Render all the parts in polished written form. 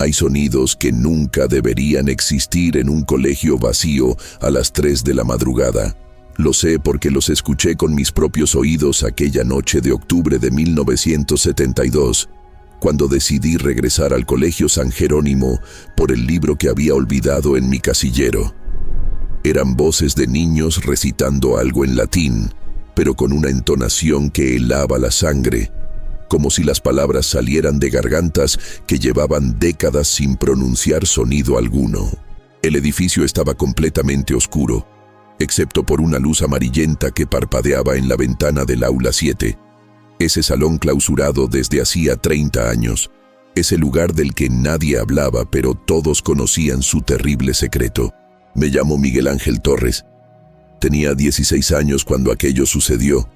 Hay sonidos que nunca deberían existir en un colegio vacío a las 3 de la madrugada. Lo sé porque los escuché con mis propios oídos aquella noche de octubre de 1972, cuando decidí regresar al Colegio San Jerónimo por el libro que había olvidado en mi casillero. Eran voces de niños recitando algo en latín, pero con una entonación que helaba la sangre, como si las palabras salieran de gargantas que llevaban décadas sin pronunciar sonido alguno. El edificio estaba completamente oscuro, excepto por una luz amarillenta que parpadeaba en la ventana del aula 7. Ese salón clausurado desde hacía 30 años, ese lugar del que nadie hablaba pero todos conocían su terrible secreto. Me llamo Miguel Ángel Torres. Tenía 16 años cuando aquello sucedió,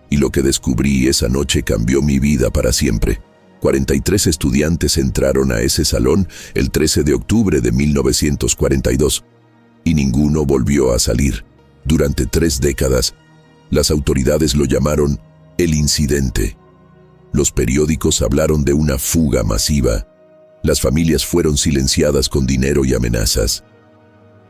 y lo que descubrí esa noche cambió mi vida para siempre. 43 estudiantes entraron a ese salón el 13 de octubre de 1942, y ninguno volvió a salir. Durante 3 décadas, las autoridades lo llamaron el incidente. Los periódicos hablaron de una fuga masiva. Las familias fueron silenciadas con dinero y amenazas.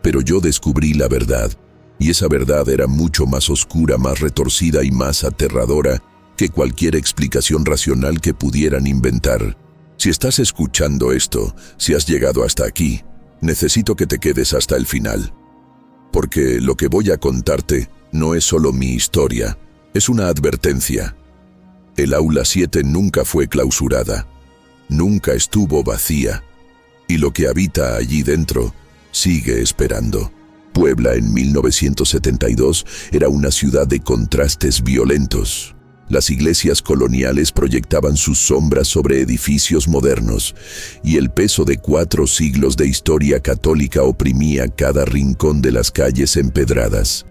Pero yo descubrí la verdad, y esa verdad era mucho más oscura, más retorcida y más aterradora que cualquier explicación racional que pudieran inventar. Si estás escuchando esto, si has llegado hasta aquí, necesito que te quedes hasta el final. Porque lo que voy a contarte no es solo mi historia, es una advertencia. El aula 7 nunca fue clausurada, nunca estuvo vacía, y lo que habita allí dentro sigue esperando. Puebla en 1972 era una ciudad de contrastes violentos. Las iglesias coloniales proyectaban sus sombras sobre edificios modernos, y el peso de 4 siglos de historia católica oprimía cada rincón de las calles empedradas.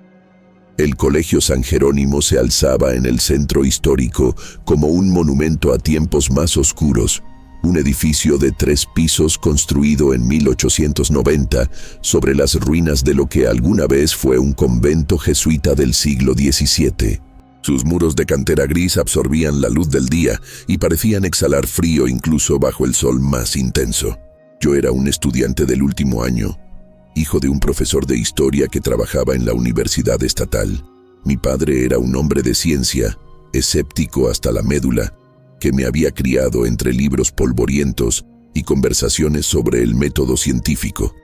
El Colegio San Jerónimo se alzaba en el centro histórico como un monumento a tiempos más oscuros, un edificio de 3 pisos construido en 1890 sobre las ruinas de lo que alguna vez fue un convento jesuita del siglo XVII. Sus muros de cantera gris absorbían la luz del día y parecían exhalar frío incluso bajo el sol más intenso. Yo era un estudiante del último año, hijo de un profesor de historia que trabajaba en la Universidad Estatal. Mi padre era un hombre de ciencia, escéptico hasta la médula, que me había criado entre libros polvorientos y conversaciones sobre el método científico.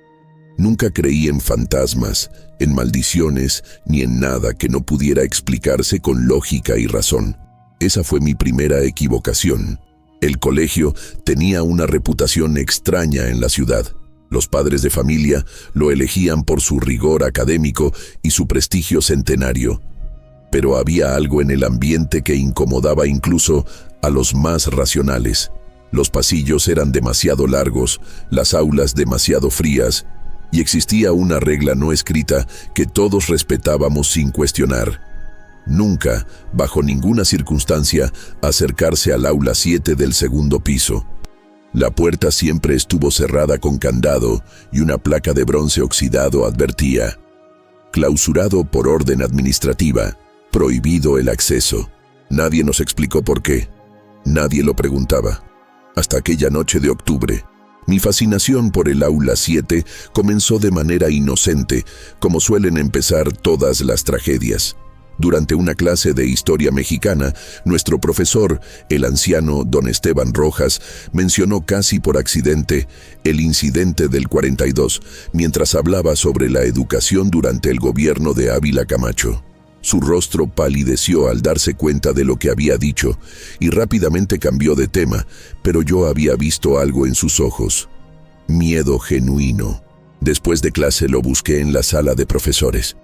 Nunca creí en fantasmas, en maldiciones, ni en nada que no pudiera explicarse con lógica y razón. Esa fue mi primera equivocación. El colegio tenía una reputación extraña en la ciudad. Los padres de familia lo elegían por su rigor académico y su prestigio centenario. Pero había algo en el ambiente que incomodaba incluso a los más racionales. Los pasillos eran demasiado largos, las aulas demasiado frías, y existía una regla no escrita que todos respetábamos sin cuestionar. Nunca, bajo ninguna circunstancia, acercarse al aula 7 del segundo piso. La puerta siempre estuvo cerrada con candado y una placa de bronce oxidado advertía: clausurado por orden administrativa, prohibido el acceso. Nadie nos explicó por qué. Nadie lo preguntaba. Hasta aquella noche de octubre, mi fascinación por el aula 7 comenzó de manera inocente, como suelen empezar todas las tragedias. Durante una clase de historia mexicana, nuestro profesor, el anciano don Esteban Rojas, mencionó casi por accidente el incidente del 42, mientras hablaba sobre la educación durante el gobierno de Ávila Camacho. Su rostro palideció al darse cuenta de lo que había dicho y rápidamente cambió de tema, pero yo había visto algo en sus ojos. Miedo genuino. Después de clase lo busqué en la sala de profesores.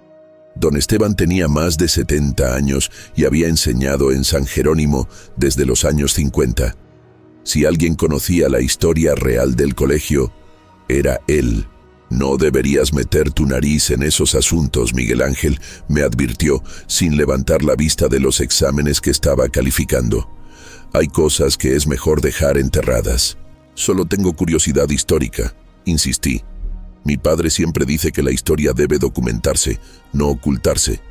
Don Esteban tenía más de 70 años y había enseñado en San Jerónimo desde los años 50. Si alguien conocía la historia real del colegio, era él. No deberías meter tu nariz en esos asuntos, Miguel Ángel, me advirtió, sin levantar la vista de los exámenes que estaba calificando. Hay cosas que es mejor dejar enterradas. Solo tengo curiosidad histórica, insistí. Mi padre siempre dice que la historia debe documentarse, no ocultarse.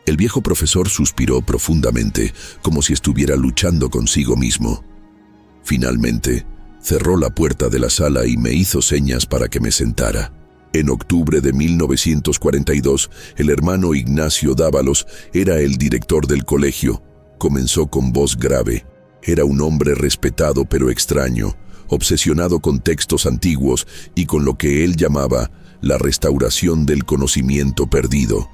El viejo profesor suspiró profundamente, como si estuviera luchando consigo mismo. Finalmente, Cerró la puerta de la sala y me hizo señas para que me sentara. En octubre de 1942, el hermano Ignacio Dávalos era el director del colegio. Comenzó con voz grave. Era un hombre respetado pero extraño, obsesionado con textos antiguos y con lo que él llamaba la restauración del conocimiento perdido.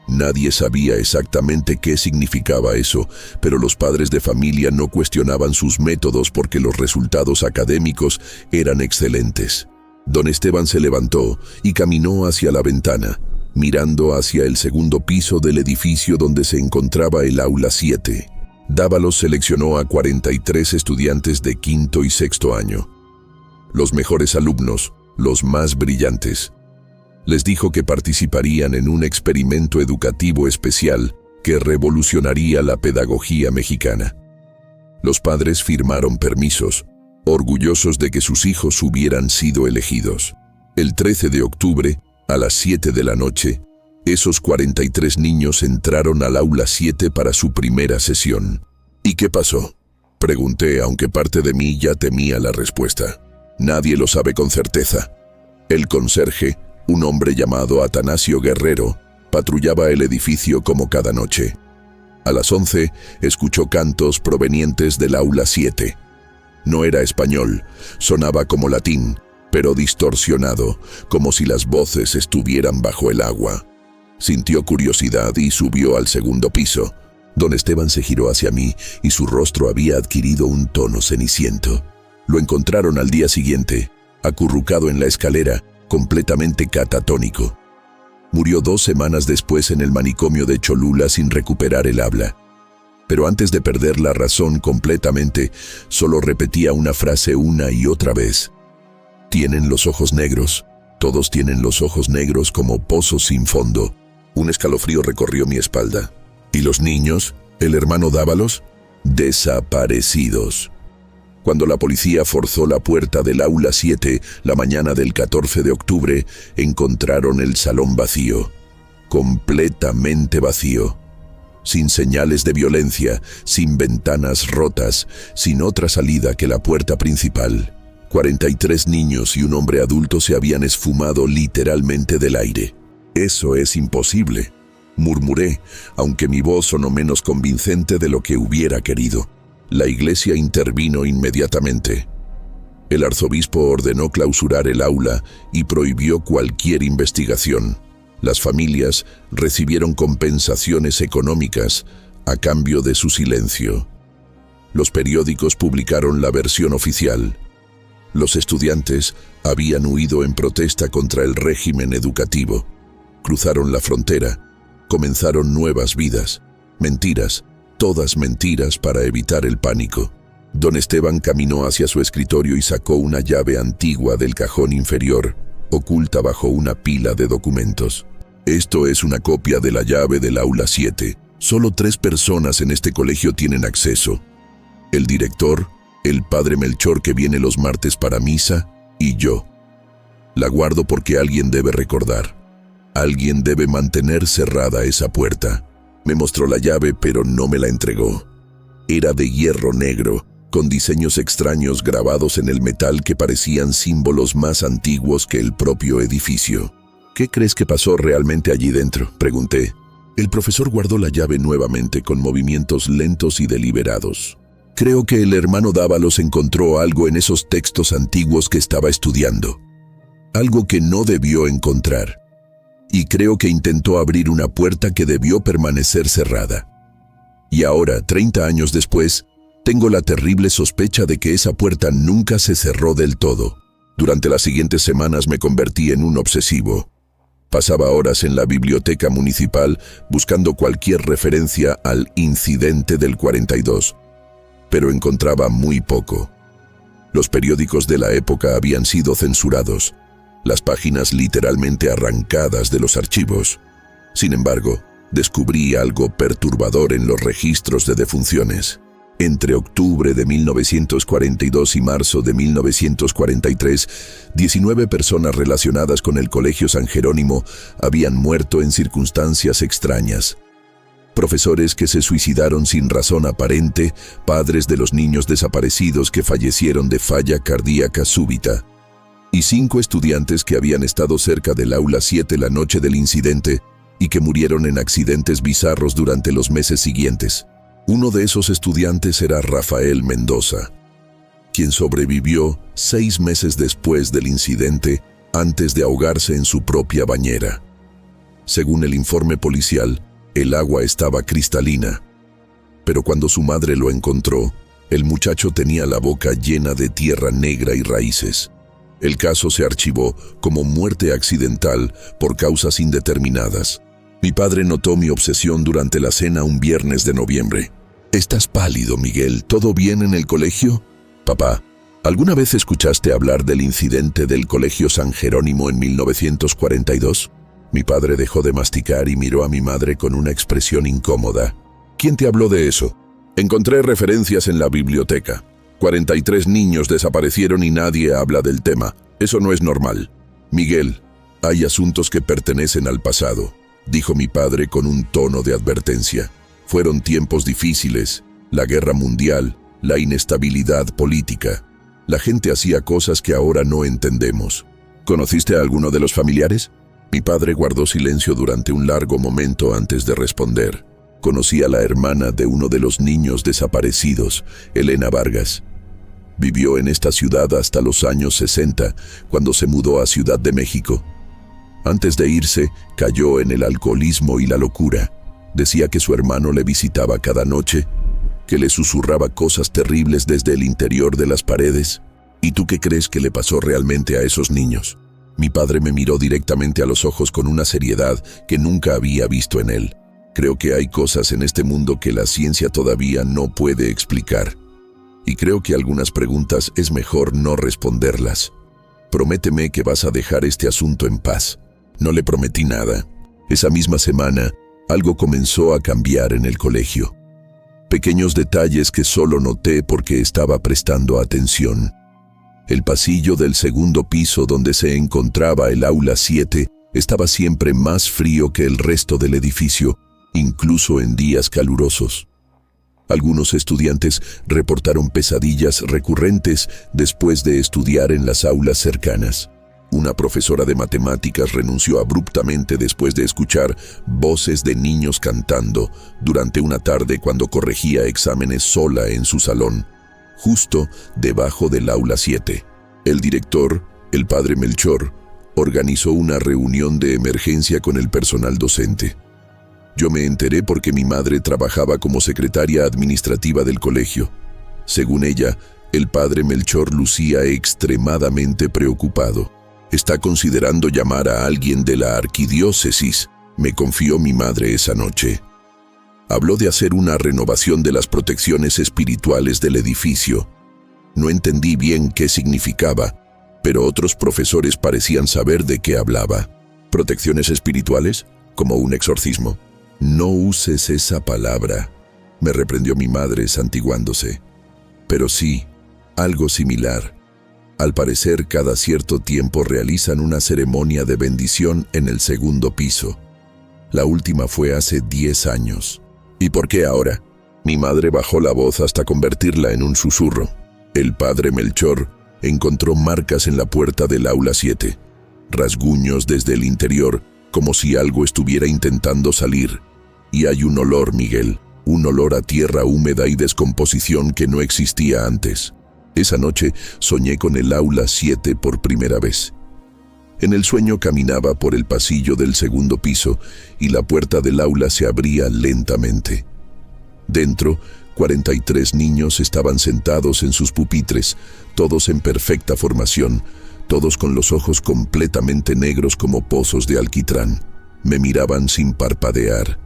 Nadie sabía exactamente qué significaba eso, pero los padres de familia no cuestionaban sus métodos porque los resultados académicos eran excelentes. Don Esteban se levantó y caminó hacia la ventana, mirando hacia el segundo piso del edificio donde se encontraba el aula 7. Dávalos seleccionó a 43 estudiantes de quinto y sexto año. Los mejores alumnos, los más brillantes. Les dijo que participarían en un experimento educativo especial que revolucionaría la pedagogía mexicana. Los padres firmaron permisos, orgullosos de que sus hijos hubieran sido elegidos. El 13 de octubre, a las 7 de la noche, esos 43 niños entraron al aula 7 para su primera sesión. ¿Y qué pasó?, pregunté, aunque parte de mí ya temía la respuesta. Nadie lo sabe con certeza. El conserje, un hombre llamado Atanasio Guerrero, patrullaba el edificio como cada noche. A las 11, escuchó cantos provenientes del aula 7. No era español, sonaba como latín, pero distorsionado, como si las voces estuvieran bajo el agua. Sintió curiosidad y subió al segundo piso. Don Esteban se giró hacia mí y su rostro había adquirido un tono ceniciento. Lo encontraron al día siguiente, acurrucado en la escalera, completamente catatónico. Murió 2 semanas después en el manicomio de Cholula sin recuperar el habla. Pero antes de perder la razón completamente, solo repetía una frase una y otra vez. Tienen los ojos negros. Todos tienen los ojos negros como pozos sin fondo. Un escalofrío recorrió mi espalda. ¿Y los niños? ¿El hermano Dávalos? Desaparecidos. Cuando la policía forzó la puerta del aula 7, la mañana del 14 de octubre, encontraron el salón vacío. Completamente vacío. Sin señales de violencia, sin ventanas rotas, sin otra salida que la puerta principal. 43 niños y un hombre adulto se habían esfumado literalmente del aire. «Eso es imposible», murmuré, aunque mi voz sonó menos convincente de lo que hubiera querido. La iglesia intervino inmediatamente. El arzobispo ordenó clausurar el aula y prohibió cualquier investigación. Las familias recibieron compensaciones económicas a cambio de su silencio. Los periódicos publicaron la versión oficial. Los estudiantes habían huido en protesta contra el régimen educativo. Cruzaron la frontera, comenzaron nuevas vidas, mentiras, todas mentiras para evitar el pánico. Don Esteban caminó hacia su escritorio y sacó una llave antigua del cajón inferior, oculta bajo una pila de documentos. Esto es una copia de la llave del aula 7. Solo 3 personas en este colegio tienen acceso. El director, el padre Melchor que viene los martes para misa, y yo. La guardo porque alguien debe recordar. Alguien debe mantener cerrada esa puerta. Me mostró la llave, pero no me la entregó. Era de hierro negro, con diseños extraños grabados en el metal que parecían símbolos más antiguos que el propio edificio. ¿Qué crees que pasó realmente allí dentro?, pregunté. El profesor guardó la llave nuevamente con movimientos lentos y deliberados. Creo que el hermano Dávalos encontró algo en esos textos antiguos que estaba estudiando. Algo que no debió encontrar. Y creo que intentó abrir una puerta que debió permanecer cerrada. Y ahora, 30 años después, tengo la terrible sospecha de que esa puerta nunca se cerró del todo. Durante las siguientes semanas me convertí en un obsesivo. Pasaba horas en la biblioteca municipal buscando cualquier referencia al incidente del 42, pero encontraba muy poco. Los periódicos de la época habían sido censurados, las páginas literalmente arrancadas de los archivos. Sin embargo, descubrí algo perturbador en los registros de defunciones. Entre octubre de 1942 y marzo de 1943, 19 personas relacionadas con el Colegio San Jerónimo habían muerto en circunstancias extrañas. profesores que se suicidaron sin razón aparente, padres de los niños desaparecidos que fallecieron de falla cardíaca súbita, y 5 estudiantes que habían estado cerca del aula 7 la noche del incidente y que murieron en accidentes bizarros durante los meses siguientes. Uno de esos estudiantes era Rafael Mendoza, quien sobrevivió 6 meses después del incidente antes de ahogarse en su propia bañera. Según el informe policial, el agua estaba cristalina, pero cuando su madre lo encontró, el muchacho tenía la boca llena de tierra negra y raíces. El caso se archivó como muerte accidental por causas indeterminadas. Mi padre notó mi obsesión durante la cena un viernes de noviembre. «Estás pálido, Miguel. ¿Todo bien en el colegio?» «Papá, ¿alguna vez escuchaste hablar del incidente del Colegio San Jerónimo en 1942? Mi padre dejó de masticar y miró a mi madre con una expresión incómoda. «¿Quién te habló de eso?» «Encontré referencias en la biblioteca. 43 niños desaparecieron y nadie habla del tema. Eso no es normal. Miguel, hay asuntos que pertenecen al pasado», dijo mi padre con un tono de advertencia. Fueron tiempos difíciles, la guerra mundial, la inestabilidad política. La gente hacía cosas que ahora no entendemos. ¿Conociste a alguno de los familiares? Mi padre guardó silencio durante un largo momento antes de responder. Conocí a la hermana de uno de los niños desaparecidos, Elena Vargas. Vivió en esta ciudad hasta los años 60, cuando se mudó a Ciudad de México. Antes de irse, cayó en el alcoholismo y la locura. Decía que su hermano le visitaba cada noche, que le susurraba cosas terribles desde el interior de las paredes. ¿Y tú qué crees que le pasó realmente a esos niños? Mi padre me miró directamente a los ojos con una seriedad que nunca había visto en él. Creo que hay cosas en este mundo que la ciencia todavía no puede explicar. Y creo que algunas preguntas es mejor no responderlas. Prométeme que vas a dejar este asunto en paz. No le prometí nada. Esa misma semana, algo comenzó a cambiar en el colegio. Pequeños detalles que solo noté porque estaba prestando atención. El pasillo del segundo piso donde se encontraba el aula 7 estaba siempre más frío que el resto del edificio, incluso en días calurosos. Algunos estudiantes reportaron pesadillas recurrentes después de estudiar en las aulas cercanas. Una profesora de matemáticas renunció abruptamente después de escuchar voces de niños cantando durante una tarde cuando corregía exámenes sola en su salón, justo debajo del aula 7. El director, el padre Melchor, organizó una reunión de emergencia con el personal docente. Yo me enteré porque mi madre trabajaba como secretaria administrativa del colegio. Según ella, el padre Melchor lucía extremadamente preocupado. «Está considerando llamar a alguien de la arquidiócesis», me confió mi madre esa noche. Habló de hacer una renovación de las protecciones espirituales del edificio. No entendí bien qué significaba, pero otros profesores parecían saber de qué hablaba. ¿Protecciones espirituales? ¿Como un exorcismo? «No uses esa palabra», me reprendió mi madre santiguándose. «Pero sí, algo similar. Al parecer, cada cierto tiempo realizan una ceremonia de bendición en el segundo piso. La última fue hace 10 años. ¿Y por qué ahora?» Mi madre bajó la voz hasta convertirla en un susurro. El padre Melchor encontró marcas en la puerta del aula 7, rasguños desde el interior, como si algo estuviera intentando salir. Y hay un olor, Miguel, un olor a tierra húmeda y descomposición que no existía antes. Esa noche soñé con el aula 7 por primera vez. En el sueño caminaba por el pasillo del segundo piso y la puerta del aula se abría lentamente. Dentro, 43 niños estaban sentados en sus pupitres, todos en perfecta formación, todos con los ojos completamente negros como pozos de alquitrán. Me miraban sin parpadear.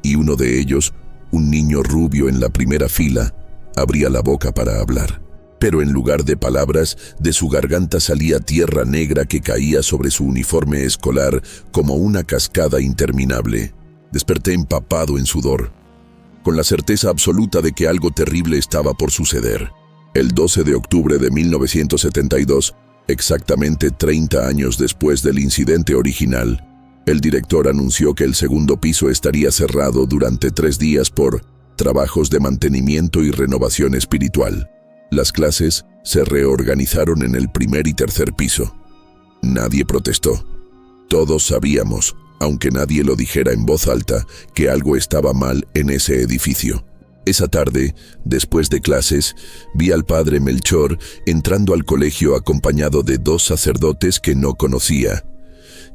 Y uno de ellos, un niño rubio en la primera fila, abría la boca para hablar. Pero en lugar de palabras, de su garganta salía tierra negra que caía sobre su uniforme escolar como una cascada interminable. Desperté empapado en sudor, con la certeza absoluta de que algo terrible estaba por suceder. El 12 de octubre de 1972, exactamente 30 años después del incidente original, El director anunció que el segundo piso estaría cerrado durante 3 días por trabajos de mantenimiento y renovación espiritual. Las clases se reorganizaron en el primer y tercer piso. Nadie protestó. Todos sabíamos, aunque nadie lo dijera en voz alta, que algo estaba mal en ese edificio. Esa tarde, después de clases, vi al padre Melchor entrando al colegio acompañado de 2 sacerdotes que no conocía.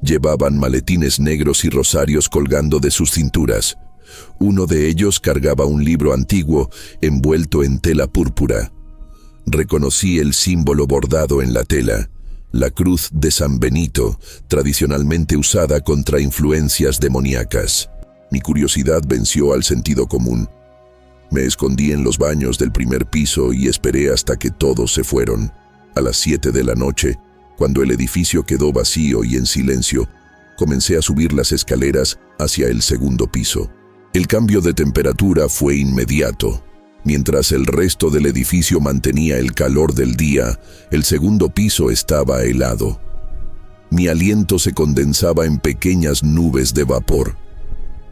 Llevaban maletines negros y rosarios colgando de sus cinturas. Uno de ellos cargaba un libro antiguo envuelto en tela púrpura. Reconocí el símbolo bordado en la tela, la cruz de San Benito, tradicionalmente usada contra influencias demoníacas. Mi curiosidad venció al sentido común. Me escondí en los baños del primer piso y esperé hasta que todos se fueron. A las 7 de la noche, cuando el edificio quedó vacío y en silencio, comencé a subir las escaleras hacia el segundo piso. El cambio de temperatura fue inmediato. Mientras el resto del edificio mantenía el calor del día, el segundo piso estaba helado. Mi aliento se condensaba en pequeñas nubes de vapor.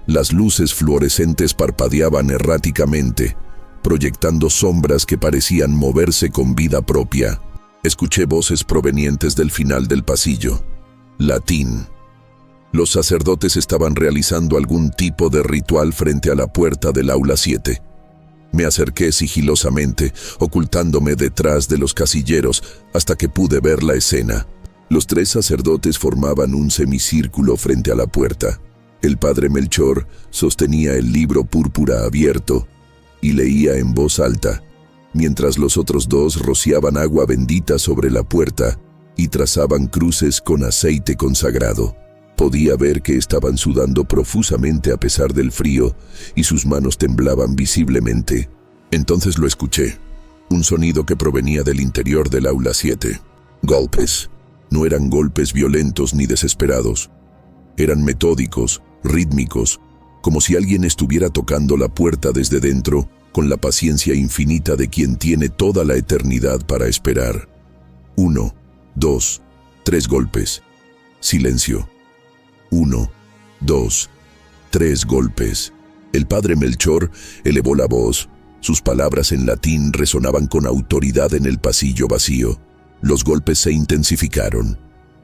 Las luces fluorescentes parpadeaban erráticamente, proyectando sombras que parecían moverse con vida propia. Escuché voces provenientes del final del pasillo. Latín. Los sacerdotes estaban realizando algún tipo de ritual frente a la puerta del aula 7. Me acerqué sigilosamente, ocultándome detrás de los casilleros hasta que pude ver la escena. Los 3 sacerdotes formaban un semicírculo frente a la puerta. El padre Melchor sostenía el libro púrpura abierto y leía en voz alta, mientras los otros 2 rociaban agua bendita sobre la puerta y trazaban cruces con aceite consagrado. Podía ver que estaban sudando profusamente a pesar del frío y sus manos temblaban visiblemente. Entonces lo escuché, un sonido que provenía del interior del aula 7. Golpes. No eran golpes violentos ni desesperados. Eran metódicos, rítmicos, como si alguien estuviera tocando la puerta desde dentro con la paciencia infinita de quien tiene toda la eternidad para esperar. 1, 2, 3 golpes. Silencio. 1, 2, 3 golpes. El padre Melchor elevó la voz. Sus palabras en latín resonaban con autoridad en el pasillo vacío. Los golpes se intensificaron.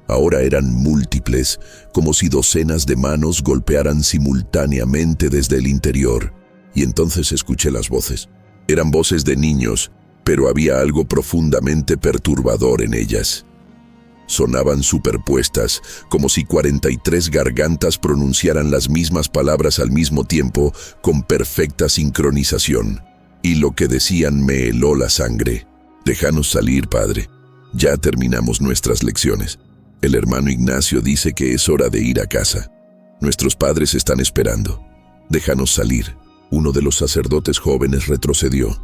Ahora eran múltiples, como si docenas de manos golpearan simultáneamente desde el interior. Y entonces escuché las voces. Eran voces de niños, pero había algo profundamente perturbador en ellas. Sonaban superpuestas, como si 43 gargantas pronunciaran las mismas palabras al mismo tiempo, con perfecta sincronización. Y lo que decían me heló la sangre. «Déjanos salir, padre. Ya terminamos nuestras lecciones. El hermano Ignacio dice que es hora de ir a casa. Nuestros padres están esperando. Déjanos salir». Uno de los sacerdotes jóvenes retrocedió.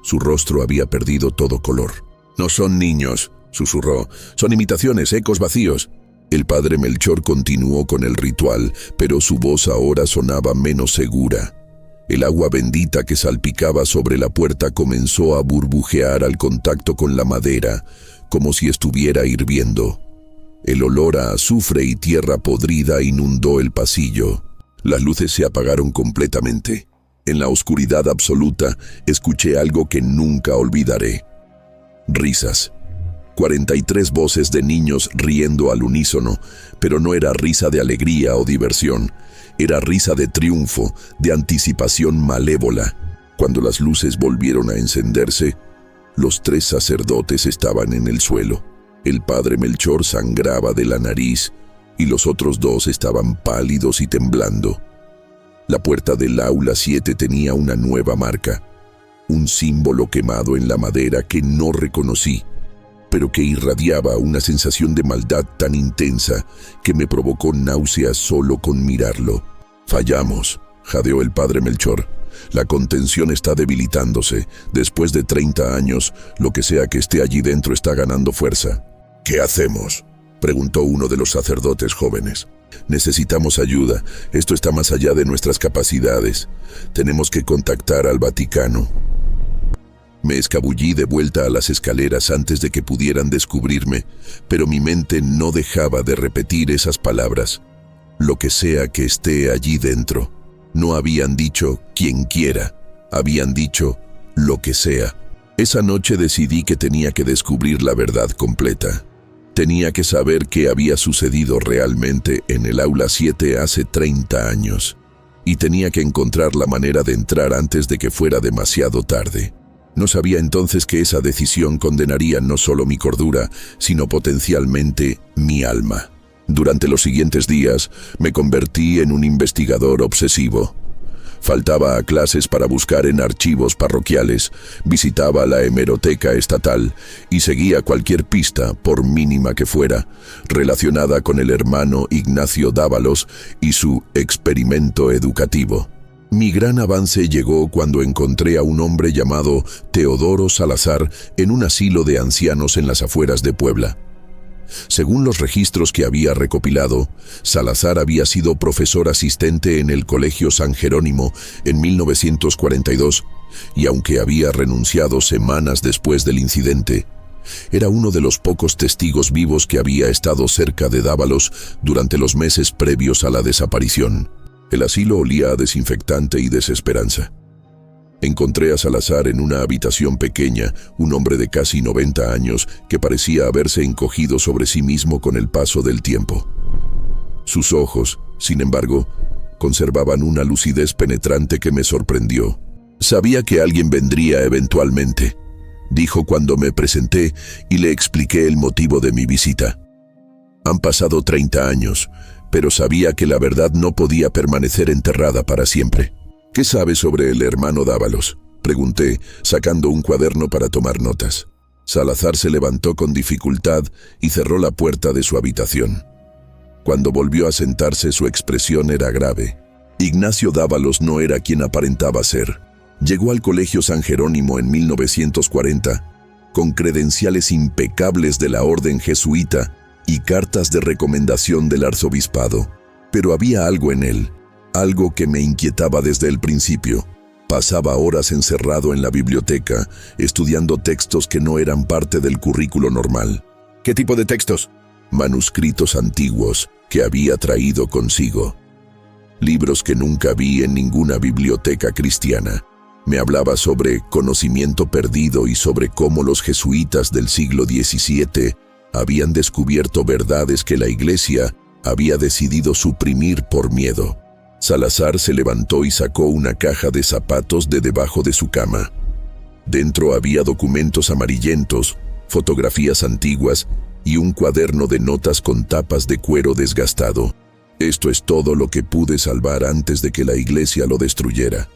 Su rostro había perdido todo color. «No son niños», susurró. «Son imitaciones, ecos vacíos». El padre Melchor continuó con el ritual, pero su voz ahora sonaba menos segura. El agua bendita que salpicaba sobre la puerta comenzó a burbujear al contacto con la madera, como si estuviera hirviendo. El olor a azufre y tierra podrida inundó el pasillo. Las luces se apagaron completamente. En la oscuridad absoluta, escuché algo que nunca olvidaré. Risas. 43 voces de niños riendo al unísono, pero no era risa de alegría o diversión. Era risa de triunfo, de anticipación malévola. Cuando las luces volvieron a encenderse, los 3 sacerdotes estaban en el suelo. El padre Melchor sangraba de la nariz y los otros 2 estaban pálidos y temblando. La puerta del aula 7 tenía una nueva marca, un símbolo quemado en la madera que no reconocí, pero que irradiaba una sensación de maldad tan intensa que me provocó náuseas solo con mirarlo. «Fallamos», jadeó el padre Melchor. «La contención está debilitándose. Después de 30 años, lo que sea que esté allí dentro está ganando fuerza». «¿Qué hacemos?», preguntó uno de los sacerdotes jóvenes. «Necesitamos ayuda. Esto está más allá de nuestras capacidades. Tenemos que contactar al Vaticano». Me escabullí de vuelta a las escaleras antes de que pudieran descubrirme, pero mi mente no dejaba de repetir esas palabras. lo que sea que esté allí dentro. No habían dicho quien quiera, habían dicho lo que sea. Esa noche decidí que tenía que descubrir la verdad completa. Tenía que saber qué había sucedido realmente en el aula 7 hace 30 años. Y tenía que encontrar la manera de entrar antes de que fuera demasiado tarde. No sabía entonces que esa decisión condenaría no solo mi cordura, sino potencialmente mi alma. Durante los siguientes días, me convertí en un investigador obsesivo. Faltaba a clases para buscar en archivos parroquiales, visitaba la hemeroteca estatal y seguía cualquier pista, por mínima que fuera, relacionada con el hermano Ignacio Dávalos y su experimento educativo. Mi gran avance llegó cuando encontré a un hombre llamado Teodoro Salazar en un asilo de ancianos en las afueras de Puebla. Según los registros que había recopilado, Salazar había sido profesor asistente en el Colegio San Jerónimo en 1942, y aunque había renunciado semanas después del incidente, era uno de los pocos testigos vivos que había estado cerca de Dávalos durante los meses previos a la desaparición. El asilo olía a desinfectante y desesperanza. Encontré a Salazar en una habitación pequeña, un hombre de casi 90 años que parecía haberse encogido sobre sí mismo con el paso del tiempo. Sus ojos, sin embargo, conservaban una lucidez penetrante que me sorprendió. «Sabía que alguien vendría eventualmente», dijo cuando me presenté y le expliqué el motivo de mi visita. «Han pasado 30 años, pero sabía que la verdad no podía permanecer enterrada para siempre». «¿Qué sabes sobre el hermano Dávalos?», pregunté, sacando un cuaderno para tomar notas. Salazar se levantó con dificultad y cerró la puerta de su habitación. Cuando volvió a sentarse, su expresión era grave. Ignacio Dávalos no era quien aparentaba ser. Llegó al Colegio San Jerónimo en 1940, con credenciales impecables de la orden jesuita y cartas de recomendación del arzobispado. Pero había algo en él, algo que me inquietaba desde el principio. Pasaba horas encerrado en la biblioteca, estudiando textos que no eran parte del currículo normal. ¿Qué tipo de textos? Manuscritos antiguos que había traído consigo. Libros que nunca vi en ninguna biblioteca cristiana. Me hablaba sobre conocimiento perdido y sobre cómo los jesuitas del siglo XVII habían descubierto verdades que la Iglesia había decidido suprimir por miedo. Salazar se levantó y sacó una caja de zapatos de debajo de su cama. Dentro había documentos amarillentos, fotografías antiguas y un cuaderno de notas con tapas de cuero desgastado. Esto es todo lo que pude salvar antes de que la Iglesia lo destruyera.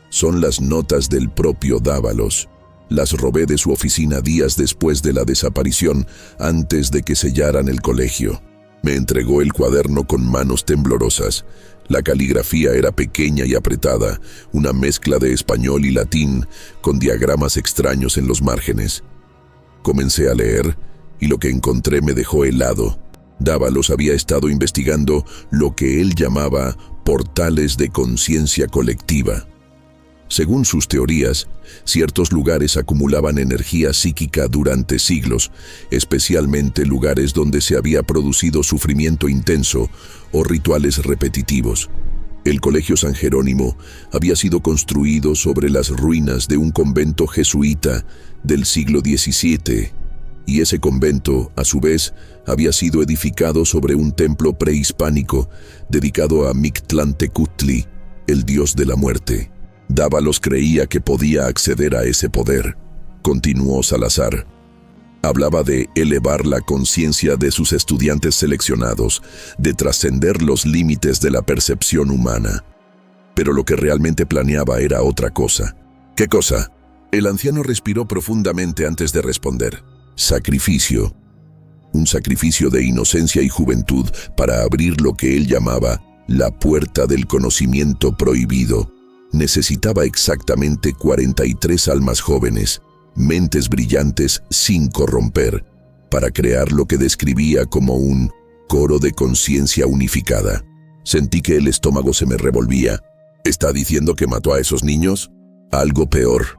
Son las notas del propio Dávalos. Las robé de su oficina días después de la desaparición, antes de que sellaran el colegio. Me entregó el cuaderno con manos temblorosas. La caligrafía era pequeña y apretada, una mezcla de español y latín, con diagramas extraños en los márgenes. Comencé a leer, y lo que encontré me dejó helado. Dávalos había estado investigando lo que él llamaba portales de conciencia colectiva. Según sus teorías, ciertos lugares acumulaban energía psíquica durante siglos, especialmente lugares donde se había producido sufrimiento intenso o rituales repetitivos. El Colegio San Jerónimo había sido construido sobre las ruinas de un convento jesuita del siglo XVII, y ese convento, a su vez, había sido edificado sobre un templo prehispánico dedicado a Mictlantecutli, el dios de la muerte. Dávalos creía que podía acceder a ese poder, continuó Salazar. Hablaba de elevar la conciencia de sus estudiantes seleccionados, de trascender los límites de la percepción humana. Pero lo que realmente planeaba era otra cosa. ¿Qué cosa? El anciano respiró profundamente antes de responder. Sacrificio. Un sacrificio de inocencia y juventud para abrir lo que él llamaba la puerta del conocimiento prohibido. Necesitaba exactamente 43 almas jóvenes, mentes brillantes sin corromper, para crear lo que describía como un coro de conciencia unificada. Sentí que el estómago se me revolvía. ¿Está diciendo que mató a esos niños? Algo peor.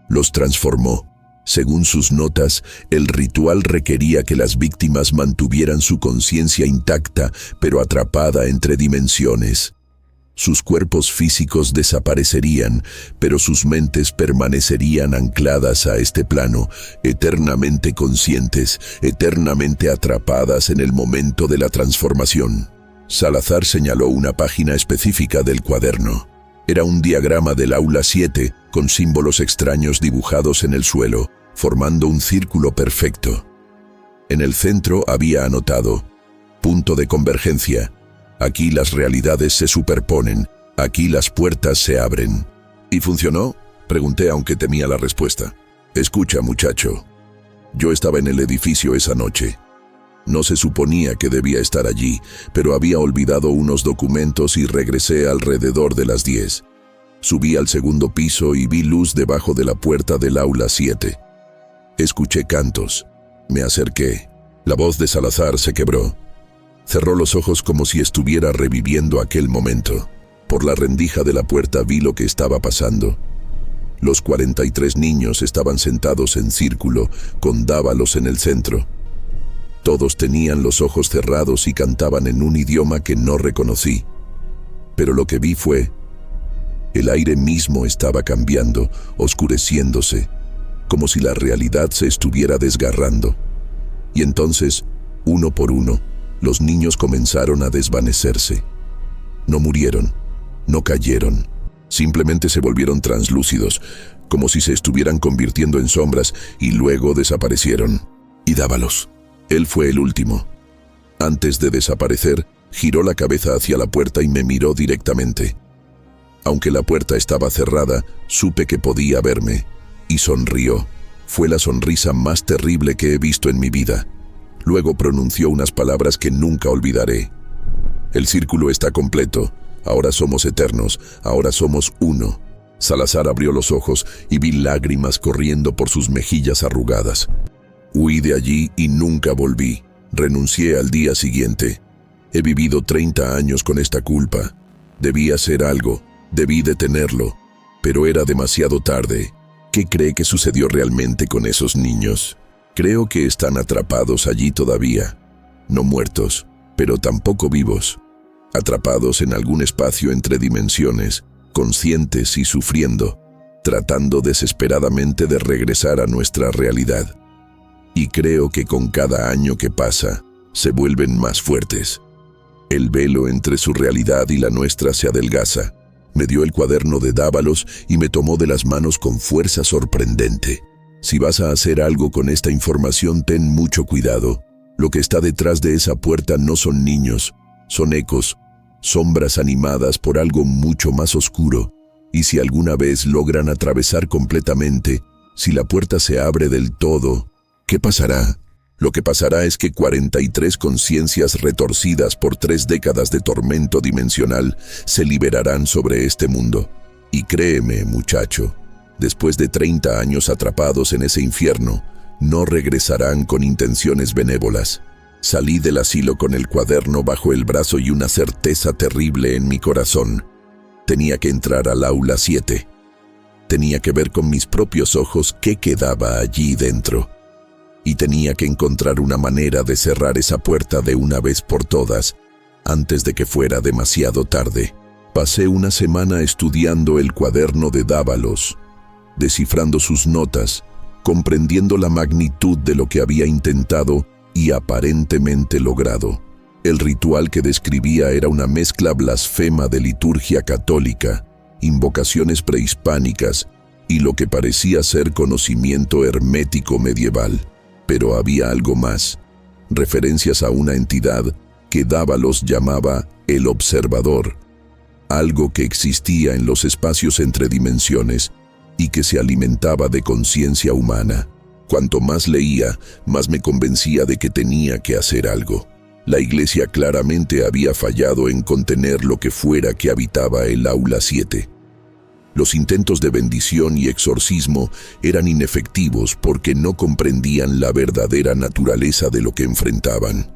Los transformó. Según sus notas, el ritual requería que las víctimas mantuvieran su conciencia intacta, pero atrapada entre dimensiones. Sus cuerpos físicos desaparecerían, pero sus mentes permanecerían ancladas a este plano, eternamente conscientes, eternamente atrapadas en el momento de la transformación. Salazar señaló una página específica del cuaderno. Era un diagrama del aula 7, con símbolos extraños dibujados en el suelo, formando un círculo perfecto. En el centro había anotado: punto de convergencia. Aquí las realidades se superponen, aquí las puertas se abren. ¿Y funcionó?, pregunté, aunque temía la respuesta. Escucha, muchacho. Yo estaba en el edificio esa noche. No se suponía que debía estar allí, pero había olvidado unos documentos y regresé alrededor de las 10. Subí al segundo piso y vi luz debajo de la puerta del aula 7. Escuché cantos. Me acerqué. La voz de Salazar se quebró. Cerró los ojos como si estuviera reviviendo aquel momento. Por la rendija de la puerta vi lo que estaba pasando. Los 43 niños estaban sentados en círculo, con Dávalos en el centro. Todos tenían los ojos cerrados y cantaban en un idioma que no reconocí. Pero lo que vi fue: el aire mismo estaba cambiando, oscureciéndose, como si la realidad se estuviera desgarrando. Y entonces, uno por uno, los niños comenzaron a desvanecerse. No murieron, no cayeron, simplemente se volvieron translúcidos, como si se estuvieran convirtiendo en sombras, y luego desaparecieron. Y Dávalos, él fue el último. Antes de desaparecer, giró la cabeza hacia la puerta y me miró directamente. Aunque la puerta estaba cerrada, supe que podía verme, y sonrió. Fue la sonrisa más terrible que he visto en mi vida. Luego pronunció unas palabras que nunca olvidaré. El círculo está completo. Ahora somos eternos. Ahora somos uno. Salazar abrió los ojos y vi lágrimas corriendo por sus mejillas arrugadas. Huí de allí y nunca volví. Renuncié al día siguiente. He vivido 30 años con esta culpa. Debí hacer algo. Debí detenerlo. Pero era demasiado tarde. ¿Qué cree que sucedió realmente con esos niños? Creo que están atrapados allí todavía, no muertos, pero tampoco vivos, atrapados en algún espacio entre dimensiones, conscientes y sufriendo, tratando desesperadamente de regresar a nuestra realidad. Y creo que con cada año que pasa, se vuelven más fuertes. El velo entre su realidad y la nuestra se adelgaza. Me dio el cuaderno de Dávalos y me tomó de las manos con fuerza sorprendente. Si vas a hacer algo con esta información, ten mucho cuidado. Lo que está detrás de esa puerta no son niños, son ecos, sombras animadas por algo mucho más oscuro. Y si alguna vez logran atravesar completamente, si la puerta se abre del todo, ¿qué pasará? Lo que pasará es que 43 conciencias retorcidas por 3 décadas de tormento dimensional se liberarán sobre este mundo. Y créeme, muchacho, después de 30 años atrapados en ese infierno, no regresarán con intenciones benévolas. Salí del asilo con el cuaderno bajo el brazo y una certeza terrible en mi corazón. Tenía que entrar al aula 7. Tenía que ver con mis propios ojos qué quedaba allí dentro. Y tenía que encontrar una manera de cerrar esa puerta de una vez por todas, antes de que fuera demasiado tarde. Pasé una semana estudiando el cuaderno de Dávalos, descifrando sus notas, comprendiendo la magnitud de lo que había intentado y aparentemente logrado. El ritual que describía era una mezcla blasfema de liturgia católica, invocaciones prehispánicas y lo que parecía ser conocimiento hermético medieval. Pero había algo más, referencias a una entidad que Dávalos llamaba el observador, algo que existía en los espacios entre dimensiones y que se alimentaba de conciencia humana. Cuanto más leía, más me convencía de que tenía que hacer algo. La iglesia claramente había fallado en contener lo que fuera que habitaba el aula 7. Los intentos de bendición y exorcismo eran inefectivos porque no comprendían la verdadera naturaleza de lo que enfrentaban.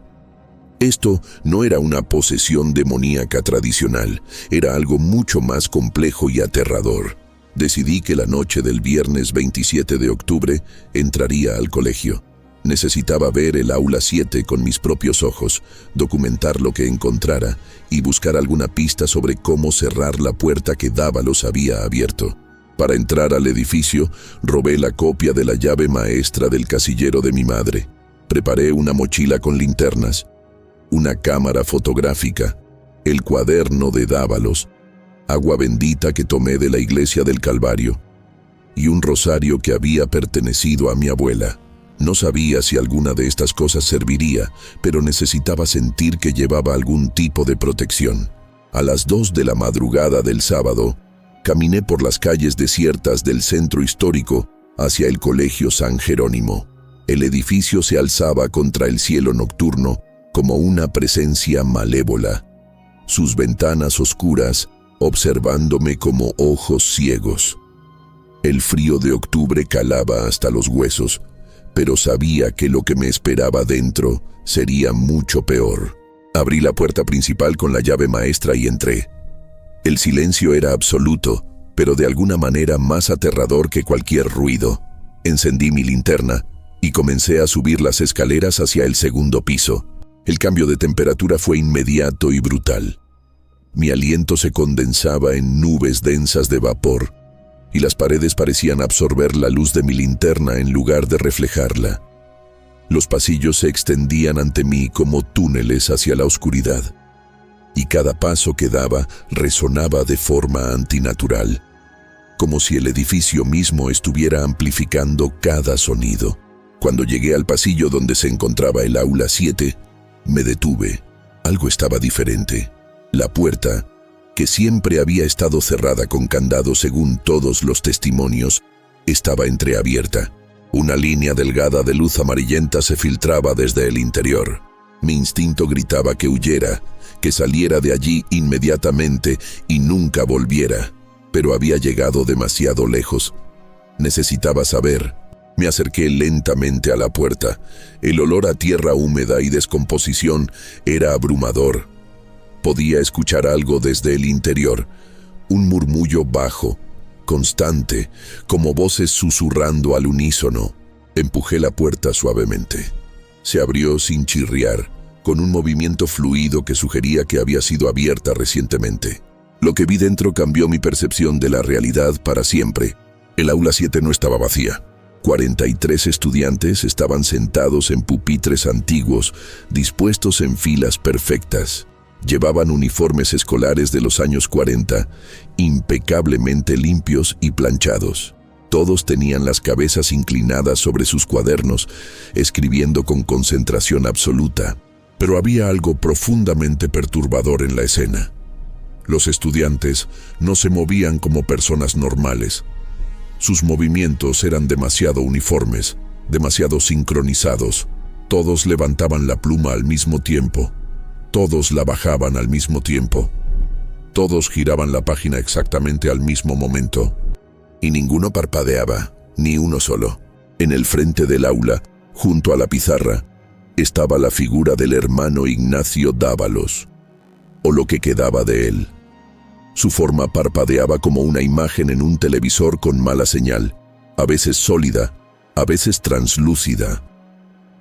Esto no era una posesión demoníaca tradicional, era algo mucho más complejo y aterrador. Decidí que la noche del viernes 27 de octubre entraría al colegio. Necesitaba ver el aula 7 con mis propios ojos, documentar lo que encontrara y buscar alguna pista sobre cómo cerrar la puerta que Dávalos había abierto. Para entrar al edificio, robé la copia de la llave maestra del casillero de mi madre. Preparé una mochila con linternas, una cámara fotográfica, el cuaderno de Dávalos, agua bendita que tomé de la iglesia del Calvario y un rosario que había pertenecido a mi abuela. No sabía si alguna de estas cosas serviría, pero necesitaba sentir que llevaba algún tipo de protección. A las 2 de la madrugada del sábado, caminé por las calles desiertas del centro histórico hacia el Colegio San Jerónimo. El edificio se alzaba contra el cielo nocturno como una presencia malévola, sus ventanas oscuras observándome como ojos ciegos. El frío de octubre calaba hasta los huesos, pero sabía que lo que me esperaba dentro sería mucho peor. Abrí la puerta principal con la llave maestra y entré. El silencio era absoluto, pero de alguna manera más aterrador que cualquier ruido. Encendí mi linterna y comencé a subir las escaleras hacia el segundo piso. El cambio de temperatura fue inmediato y brutal. Mi aliento se condensaba en nubes densas de vapor, y las paredes parecían absorber la luz de mi linterna en lugar de reflejarla. Los pasillos se extendían ante mí como túneles hacia la oscuridad, y cada paso que daba resonaba de forma antinatural, como si el edificio mismo estuviera amplificando cada sonido. Cuando llegué al pasillo donde se encontraba el aula 7, me detuve. Algo estaba diferente. La puerta, que siempre había estado cerrada con candado según todos los testimonios, estaba entreabierta. Una línea delgada de luz amarillenta se filtraba desde el interior. Mi instinto gritaba que huyera, que saliera de allí inmediatamente y nunca volviera, pero había llegado demasiado lejos. Necesitaba saber. Me acerqué lentamente a la puerta. El olor a tierra húmeda y descomposición era abrumador. Podía escuchar algo desde el interior, un murmullo bajo, constante, como voces susurrando al unísono. Empujé la puerta suavemente. Se abrió sin chirriar, con un movimiento fluido que sugería que había sido abierta recientemente. Lo que vi dentro cambió mi percepción de la realidad para siempre. El aula 7 no estaba vacía. 43 estudiantes estaban sentados en pupitres antiguos, dispuestos en filas perfectas. Llevaban uniformes escolares de los años 40, impecablemente limpios y planchados. Todos tenían las cabezas inclinadas sobre sus cuadernos, escribiendo con concentración absoluta. Pero había algo profundamente perturbador en la escena. Los estudiantes no se movían como personas normales. Sus movimientos eran demasiado uniformes, demasiado sincronizados. Todos levantaban la pluma al mismo tiempo. Todos la bajaban al mismo tiempo. Todos giraban la página exactamente al mismo momento. Y ninguno parpadeaba, ni uno solo. En el frente del aula, junto a la pizarra, estaba la figura del hermano Ignacio Dávalos, o lo que quedaba de él. Su forma parpadeaba como una imagen en un televisor con mala señal, a veces sólida, a veces translúcida.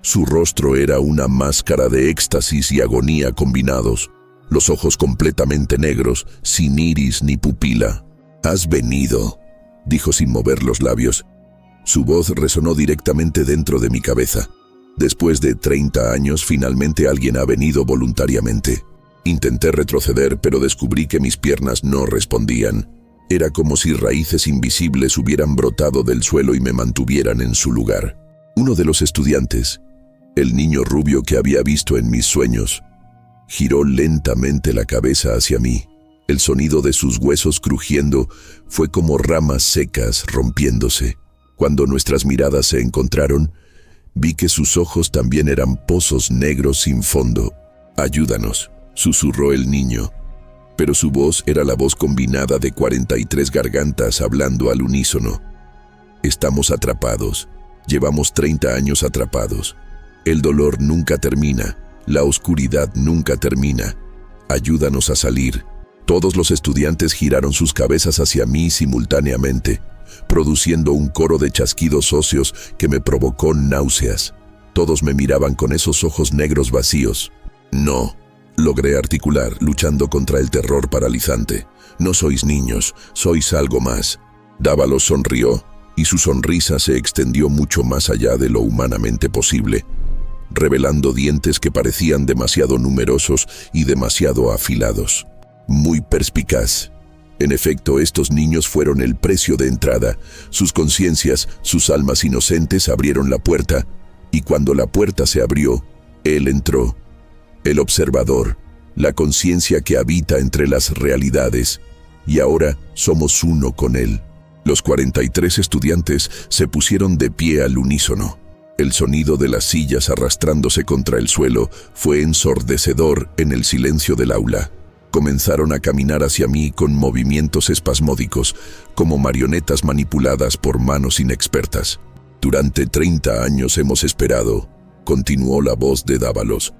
Su rostro era una máscara de éxtasis y agonía combinados, los ojos completamente negros, sin iris ni pupila. «Has venido», dijo sin mover los labios. Su voz resonó directamente dentro de mi cabeza. Después de 30 años, finalmente alguien ha venido voluntariamente. Intenté retroceder, pero descubrí que mis piernas no respondían. Era como si raíces invisibles hubieran brotado del suelo y me mantuvieran en su lugar. Uno de los estudiantes, el niño rubio que había visto en mis sueños, giró lentamente la cabeza hacia mí. El sonido de sus huesos crujiendo fue como ramas secas rompiéndose. Cuando nuestras miradas se encontraron, vi que sus ojos también eran pozos negros sin fondo. «Ayúdanos», susurró el niño, pero su voz era la voz combinada de 43 gargantas hablando al unísono. «Estamos atrapados. Llevamos 30 años atrapados. El dolor nunca termina. La oscuridad nunca termina. Ayúdanos a salir. Todos los estudiantes giraron sus cabezas hacia mí simultáneamente, produciendo un coro de chasquidos óseos que me provocó náuseas. Todos me miraban con esos ojos negros vacíos. No, logré articular, luchando contra el terror paralizante. No sois niños, sois algo más. Dávalos sonrió, y su sonrisa se extendió mucho más allá de lo humanamente posible, revelando dientes que parecían demasiado numerosos y demasiado afilados. Muy perspicaz. En efecto, estos niños fueron el precio de entrada. Sus conciencias, sus almas inocentes abrieron la puerta, y cuando la puerta se abrió, él entró. El observador, la conciencia que habita entre las realidades, y ahora somos uno con él. Los 43 estudiantes se pusieron de pie al unísono. El sonido de las sillas arrastrándose contra el suelo fue ensordecedor en el silencio del aula. Comenzaron a caminar hacia mí con movimientos espasmódicos, como marionetas manipuladas por manos inexpertas. Durante 30 años hemos esperado, continuó la voz de Dávalos.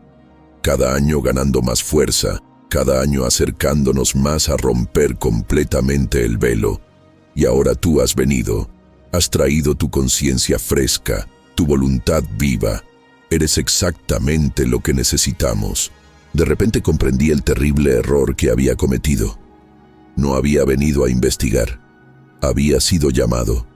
Cada año ganando más fuerza, cada año acercándonos más a romper completamente el velo. Y ahora tú has venido, has traído tu conciencia fresca, tu voluntad viva. Eres exactamente lo que necesitamos. De repente comprendí el terrible error que había cometido. No había venido a investigar. Había sido llamado.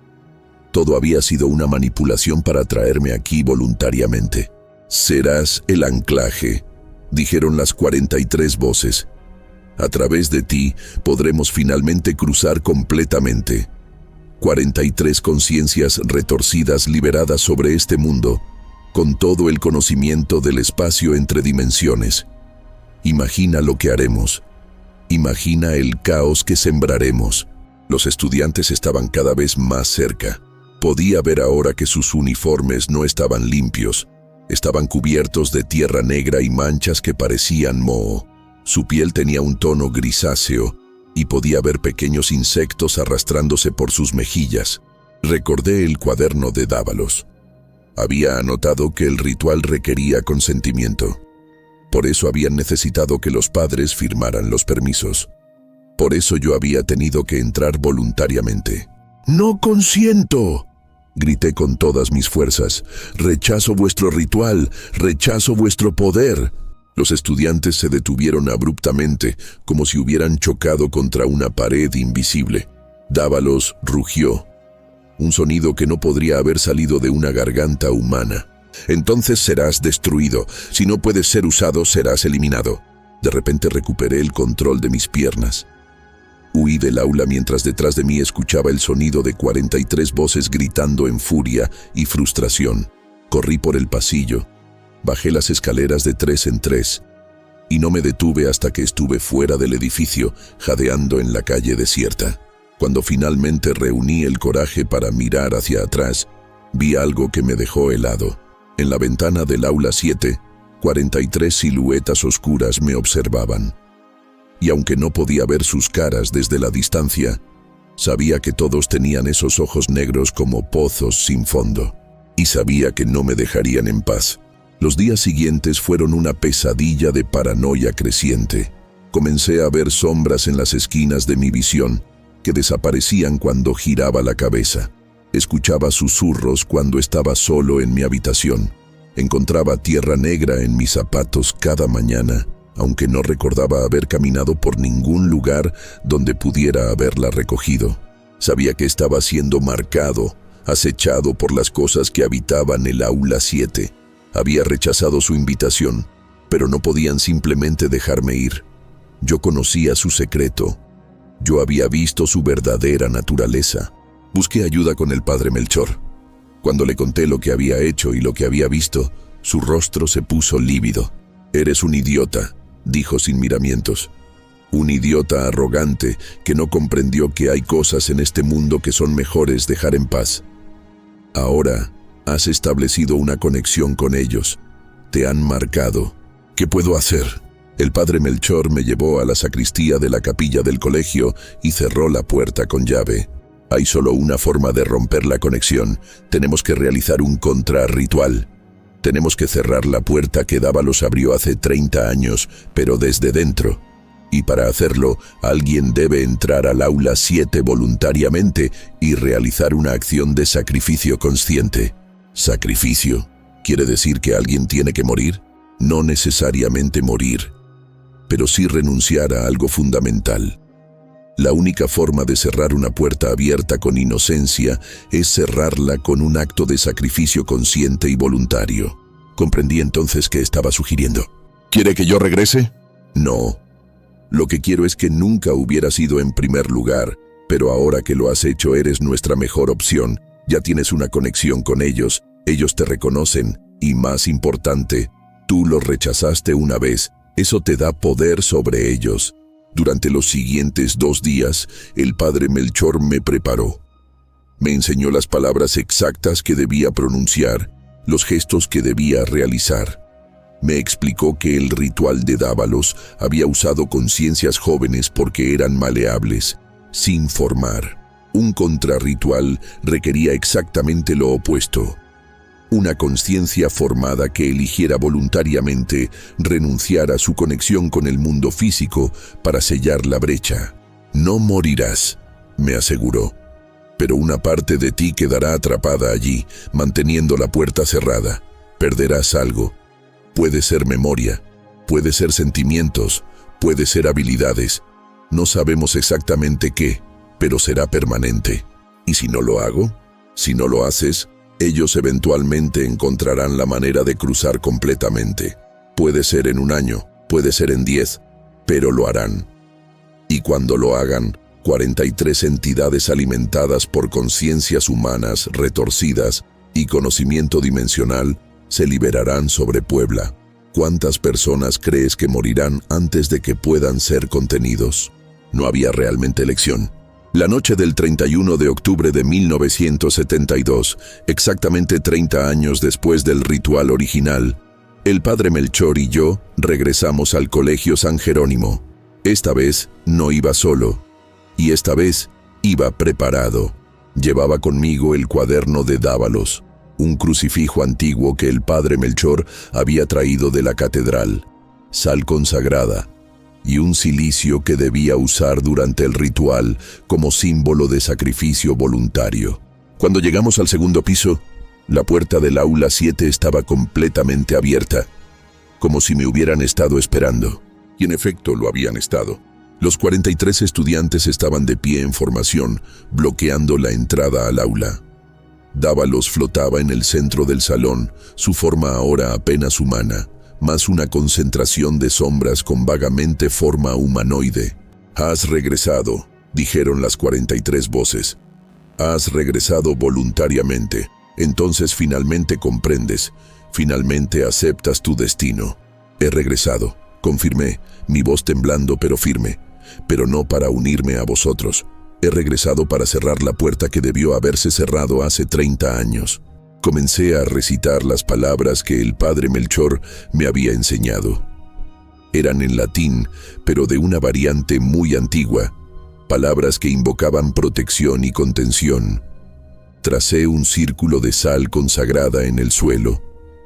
Todo había sido una manipulación para traerme aquí voluntariamente. Serás el anclaje, dijeron las 43 voces. A través de ti podremos finalmente cruzar completamente. 43 conciencias retorcidas liberadas sobre este mundo, con todo el conocimiento del espacio entre dimensiones. Imagina lo que haremos. Imagina el caos que sembraremos. Los estudiantes estaban cada vez más cerca. Podía ver ahora que sus uniformes no estaban limpios. Estaban cubiertos de tierra negra y manchas que parecían moho. Su piel tenía un tono grisáceo y podía ver pequeños insectos arrastrándose por sus mejillas. Recordé el cuaderno de Dávalos. Había anotado que el ritual requería consentimiento. Por eso habían necesitado que los padres firmaran los permisos. Por eso yo había tenido que entrar voluntariamente. ¡No consiento!, grité con todas mis fuerzas. ¡Rechazo vuestro ritual! ¡Rechazo vuestro poder! Los estudiantes se detuvieron abruptamente, como si hubieran chocado contra una pared invisible. Dávalos rugió, un sonido que no podría haber salido de una garganta humana. Entonces serás destruido. Si no puedes ser usado, serás eliminado. De repente recuperé el control de mis piernas. Huí del aula mientras detrás de mí escuchaba el sonido de 43 voces gritando en furia y frustración. Corrí por el pasillo. Bajé las escaleras de 3 en 3 y no me detuve hasta que estuve fuera del edificio, jadeando en la calle desierta. Cuando finalmente reuní el coraje para mirar hacia atrás, vi algo que me dejó helado. En la ventana del aula 7, 43 siluetas oscuras me observaban. Y aunque no podía ver sus caras desde la distancia, sabía que todos tenían esos ojos negros como pozos sin fondo. Y sabía que no me dejarían en paz. Los días siguientes fueron una pesadilla de paranoia creciente. Comencé a ver sombras en las esquinas de mi visión, que desaparecían cuando giraba la cabeza. Escuchaba susurros cuando estaba solo en mi habitación. Encontraba tierra negra en mis zapatos cada mañana, aunque no recordaba haber caminado por ningún lugar donde pudiera haberla recogido. Sabía que estaba siendo marcado, acechado por las cosas que habitaban el aula 7. Había rechazado su invitación, pero no podían simplemente dejarme ir. Yo conocía su secreto. Yo había visto su verdadera naturaleza. Busqué ayuda con el padre Melchor. Cuando le conté lo que había hecho y lo que había visto, su rostro se puso lívido. «Eres un idiota», dijo sin miramientos. Un idiota arrogante que no comprendió que hay cosas en este mundo que son mejores dejar en paz. Ahora has establecido una conexión con ellos. Te han marcado. ¿Qué puedo hacer? El padre Melchor me llevó a la sacristía de la capilla del colegio y cerró la puerta con llave. Hay solo una forma de romper la conexión. Tenemos que realizar un contrarritual. Tenemos que cerrar la puerta que Dávalos abrió hace 30 años, pero desde dentro. Y para hacerlo, alguien debe entrar al aula 7 voluntariamente y realizar una acción de sacrificio consciente. ¿Sacrificio? ¿Quiere decir que alguien tiene que morir? No necesariamente morir, pero sí renunciar a algo fundamental. La única forma de cerrar una puerta abierta con inocencia es cerrarla con un acto de sacrificio consciente y voluntario. Comprendí entonces qué estaba sugiriendo. ¿Quiere que yo regrese? No. Lo que quiero es que nunca hubieras ido en primer lugar, pero ahora que lo has hecho eres nuestra mejor opción. Ya tienes una conexión con ellos, ellos te reconocen, y más importante, tú los rechazaste una vez, eso te da poder sobre ellos. Durante los siguientes 2 días, el padre Melchor me preparó. Me enseñó las palabras exactas que debía pronunciar, los gestos que debía realizar. Me explicó que el ritual de Dávalos había usado conciencias jóvenes porque eran maleables, sin formar. Un contrarritual requería exactamente lo opuesto. Una conciencia formada que eligiera voluntariamente renunciar a su conexión con el mundo físico para sellar la brecha. No morirás, me aseguró, pero una parte de ti quedará atrapada allí, manteniendo la puerta cerrada. Perderás algo. Puede ser memoria, puede ser sentimientos, puede ser habilidades. No sabemos exactamente qué, pero será permanente. ¿Y si no lo hago? Si no lo haces, ellos eventualmente encontrarán la manera de cruzar completamente. Puede ser en 1 año, puede ser en 10, pero lo harán. Y cuando lo hagan, 43 entidades alimentadas por conciencias humanas retorcidas y conocimiento dimensional se liberarán sobre Puebla. ¿Cuántas personas crees que morirán antes de que puedan ser contenidos? No había realmente elección. La noche del 31 de octubre de 1972, exactamente 30 años después del ritual original, el padre Melchor y yo regresamos al Colegio San Jerónimo. Esta vez no iba solo, y esta vez iba preparado. Llevaba conmigo el cuaderno de Dávalos, un crucifijo antiguo que el padre Melchor había traído de la catedral, sal consagrada, y un cilicio que debía usar durante el ritual como símbolo de sacrificio voluntario. Cuando llegamos al segundo piso, la puerta del aula 7 estaba completamente abierta, como si me hubieran estado esperando. Y en efecto lo habían estado. Los 43 estudiantes estaban de pie en formación, bloqueando la entrada al aula. Dávalos flotaba en el centro del salón, su forma ahora apenas humana, más una concentración de sombras con vagamente forma humanoide. «Has regresado», dijeron las 43 voces. «Has regresado voluntariamente. Entonces finalmente comprendes, finalmente aceptas tu destino». «He regresado», confirmé, mi voz temblando pero firme, «pero no para unirme a vosotros. He regresado para cerrar la puerta que debió haberse cerrado hace 30 años». Comencé a recitar las palabras que el padre Melchor me había enseñado. Eran en latín, pero de una variante muy antigua, palabras que invocaban protección y contención. Tracé un círculo de sal consagrada en el suelo,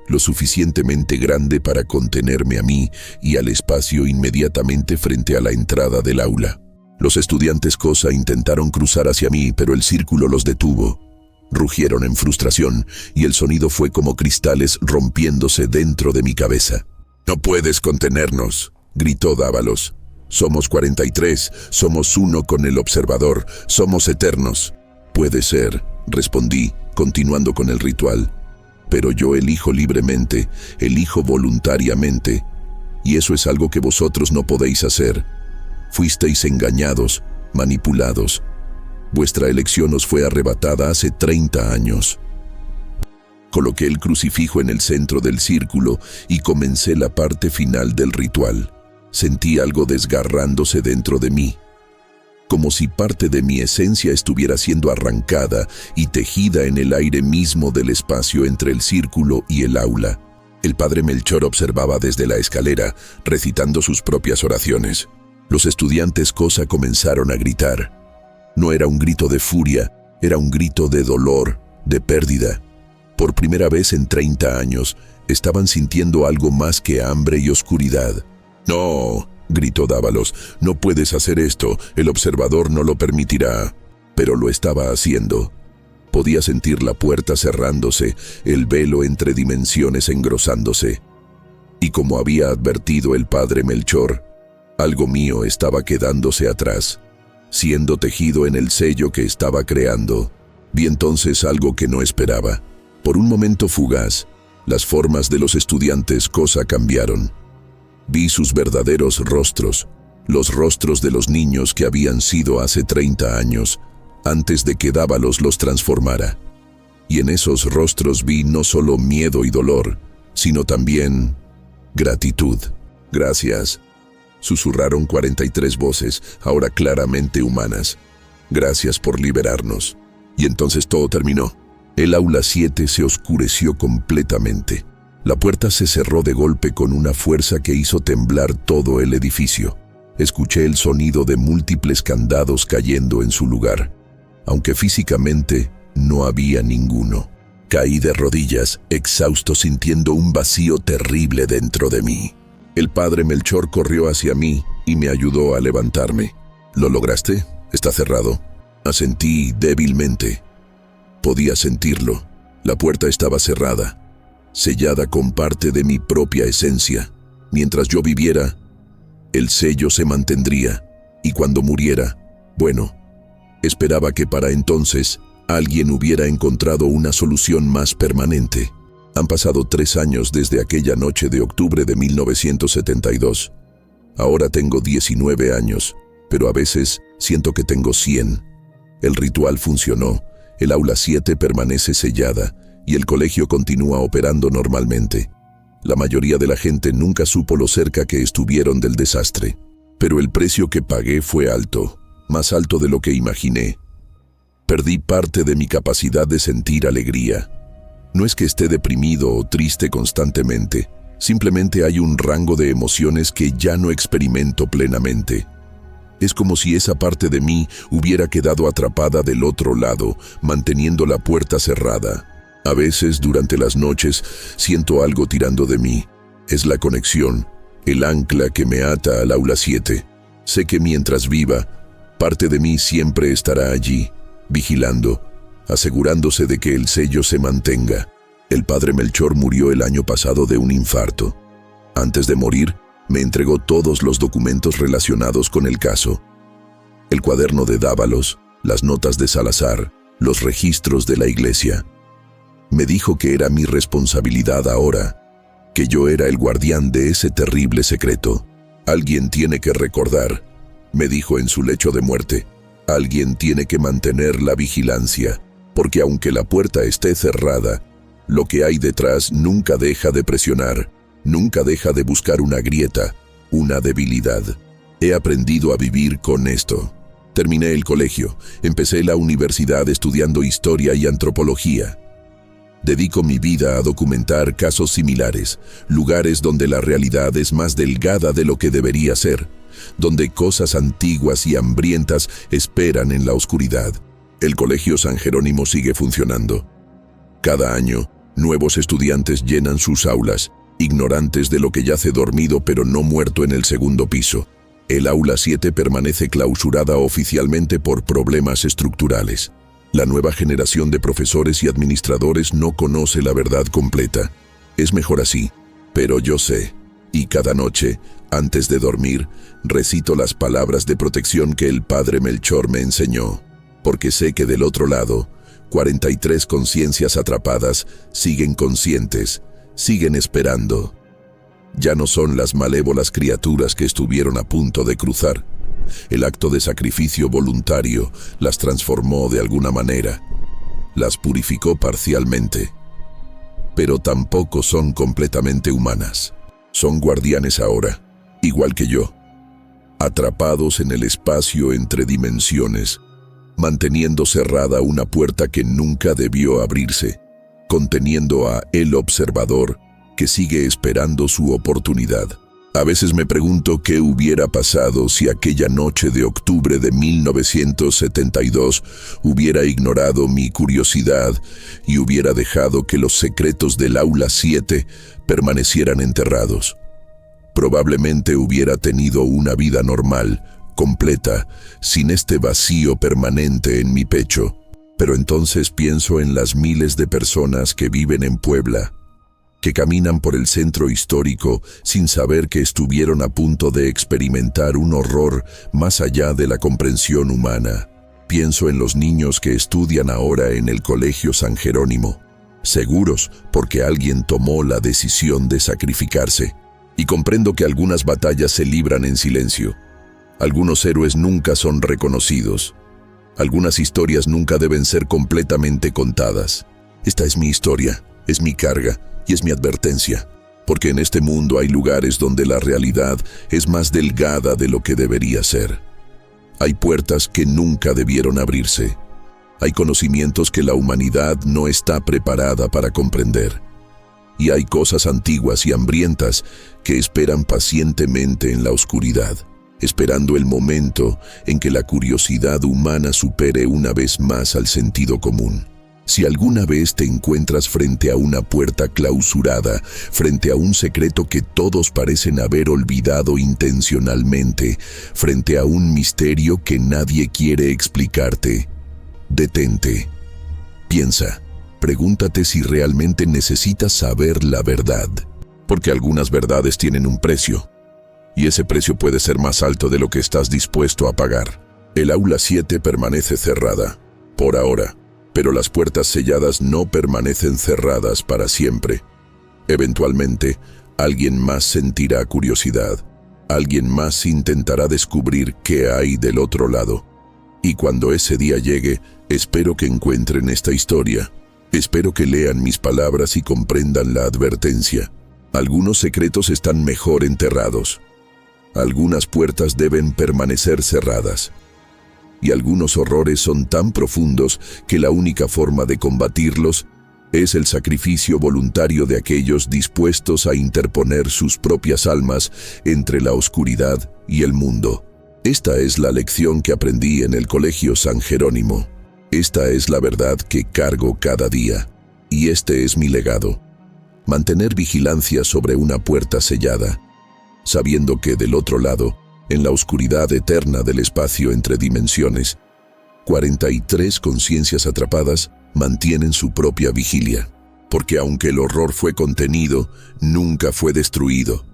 lo suficientemente grande para contenerme a mí y al espacio inmediatamente frente a la entrada del aula. Los estudiantes cosa intentaron cruzar hacia mí, pero el círculo los detuvo. Rugieron en frustración, y el sonido fue como cristales rompiéndose dentro de mi cabeza. «No puedes contenernos», gritó Dávalos. «Somos 43, somos uno con el observador, somos eternos». «Puede ser», respondí, continuando con el ritual. «Pero yo elijo libremente, elijo voluntariamente, y eso es algo que vosotros no podéis hacer. Fuisteis engañados, manipulados. Vuestra elección os fue arrebatada hace 30 años». Coloqué el crucifijo en el centro del círculo y comencé la parte final del ritual. Sentí algo desgarrándose dentro de mí, como si parte de mi esencia estuviera siendo arrancada y tejida en el aire mismo del espacio entre el círculo y el aula. El padre Melchor observaba desde la escalera, recitando sus propias oraciones. Los estudiantes cosa comenzaron a gritar. No era un grito de furia, era un grito de dolor, de pérdida. Por primera vez en 30 años, estaban sintiendo algo más que hambre y oscuridad. «No», gritó Dávalos. «No puedes hacer esto, el observador no lo permitirá». Pero lo estaba haciendo. Podía sentir la puerta cerrándose, el velo entre dimensiones engrosándose. Y como había advertido el padre Melchor, algo mío estaba quedándose atrás, siendo tejido en el sello que estaba creando. Vi entonces algo que no esperaba. Por un momento fugaz, las formas de los estudiantes cosa cambiaron. Vi sus verdaderos rostros, los rostros de los niños que habían sido hace 30 años, antes de que Dávalos los transformara. Y en esos rostros vi no solo miedo y dolor, sino también gratitud. «Gracias», susurraron 43 voces, ahora claramente humanas. «Gracias por liberarnos». Y entonces todo terminó. El aula 7 se oscureció completamente. La puerta se cerró de golpe con una fuerza que hizo temblar todo el edificio. Escuché el sonido de múltiples candados cayendo en su lugar, aunque físicamente no había ninguno. Caí de rodillas, exhausto, sintiendo un vacío terrible dentro de mí. El padre Melchor corrió hacia mí y me ayudó a levantarme. «¿Lo lograste? Está cerrado». Asentí débilmente. Podía sentirlo. La puerta estaba cerrada, sellada con parte de mi propia esencia. Mientras yo viviera, el sello se mantendría, y cuando muriera, bueno, esperaba que para entonces alguien hubiera encontrado una solución más permanente. Han pasado 3 años desde aquella noche de octubre de 1972. Ahora tengo 19 años, pero a veces siento que tengo 100. El ritual funcionó, el aula 7 permanece sellada y el colegio continúa operando normalmente. La mayoría de la gente nunca supo lo cerca que estuvieron del desastre, pero el precio que pagué fue alto, más alto de lo que imaginé. Perdí parte de mi capacidad de sentir alegría. No es que esté deprimido o triste constantemente, simplemente hay un rango de emociones que ya no experimento plenamente. Es como si esa parte de mí hubiera quedado atrapada del otro lado, manteniendo la puerta cerrada. A veces, durante las noches, siento algo tirando de mí. Es la conexión, el ancla que me ata al aula 7. Sé que mientras viva, parte de mí siempre estará allí, vigilando, asegurándose de que el sello se mantenga. El padre Melchor murió el año pasado de un infarto. Antes de morir, me entregó todos los documentos relacionados con el caso. El cuaderno de Dávalos, las notas de Salazar, los registros de la iglesia. Me dijo que era mi responsabilidad ahora, que yo era el guardián de ese terrible secreto. Alguien tiene que recordar, me dijo en su lecho de muerte. Alguien tiene que mantener la vigilancia, porque aunque la puerta esté cerrada, lo que hay detrás nunca deja de presionar. Nunca deja de buscar una grieta, una debilidad. He aprendido a vivir con esto. Terminé el colegio, empecé la universidad estudiando historia y antropología. Dedico mi vida a documentar casos similares, lugares donde la realidad es más delgada de lo que debería ser, donde cosas antiguas y hambrientas esperan en la oscuridad. El Colegio San Jerónimo sigue funcionando. Cada año, nuevos estudiantes llenan sus aulas, ignorantes de lo que yace dormido pero no muerto en el segundo piso. El aula 7 permanece clausurada oficialmente por problemas estructurales. La nueva generación de profesores y administradores no conoce la verdad completa. Es mejor así, pero yo sé, y cada noche, antes de dormir, recito las palabras de protección que el padre Melchor me enseñó, porque sé que del otro lado, 43 conciencias atrapadas siguen conscientes, siguen esperando. Ya no son las malévolas criaturas que estuvieron a punto de cruzar. El acto de sacrificio voluntario las transformó de alguna manera, las purificó parcialmente. Pero tampoco son completamente humanas. Son guardianes ahora, igual que yo, atrapados en el espacio entre dimensiones, manteniendo cerrada una puerta que nunca debió abrirse, conteniendo a el observador que sigue esperando su oportunidad. A veces me pregunto qué hubiera pasado si aquella noche de octubre de 1972 hubiera ignorado mi curiosidad y hubiera dejado que los secretos del aula 7 permanecieran enterrados. Probablemente hubiera tenido una vida normal, completa, sin este vacío permanente en mi pecho. Pero entonces pienso en las miles de personas que viven en Puebla, que caminan por el centro histórico sin saber que estuvieron a punto de experimentar un horror más allá de la comprensión humana. Pienso en los niños que estudian ahora en el Colegio San Jerónimo, seguros porque alguien tomó la decisión de sacrificarse. Y comprendo que algunas batallas se libran en silencio. Algunos héroes nunca son reconocidos. Algunas historias nunca deben ser completamente contadas. Esta es mi historia, es mi carga y es mi advertencia. Porque en este mundo hay lugares donde la realidad es más delgada de lo que debería ser. Hay puertas que nunca debieron abrirse. Hay conocimientos que la humanidad no está preparada para comprender. Y hay cosas antiguas y hambrientas que esperan pacientemente en la oscuridad, esperando el momento en que la curiosidad humana supere una vez más al sentido común. Si alguna vez te encuentras frente a una puerta clausurada, frente a un secreto que todos parecen haber olvidado intencionalmente, frente a un misterio que nadie quiere explicarte, detente. Piensa. Pregúntate si realmente necesitas saber la verdad, porque algunas verdades tienen un precio, y ese precio puede ser más alto de lo que estás dispuesto a pagar. El aula 7 permanece cerrada, por ahora, pero las puertas selladas no permanecen cerradas para siempre. Eventualmente, alguien más sentirá curiosidad, alguien más intentará descubrir qué hay del otro lado. Y cuando ese día llegue, espero que encuentren esta historia. Espero que lean mis palabras y comprendan la advertencia. Algunos secretos están mejor enterrados. Algunas puertas deben permanecer cerradas. Y algunos horrores son tan profundos que la única forma de combatirlos es el sacrificio voluntario de aquellos dispuestos a interponer sus propias almas entre la oscuridad y el mundo. Esta es la lección que aprendí en el Colegio San Jerónimo. Esta es la verdad que cargo cada día, y este es mi legado. Mantener vigilancia sobre una puerta sellada, sabiendo que del otro lado, en la oscuridad eterna del espacio entre dimensiones, 43 conciencias atrapadas mantienen su propia vigilia, porque aunque el horror fue contenido, nunca fue destruido.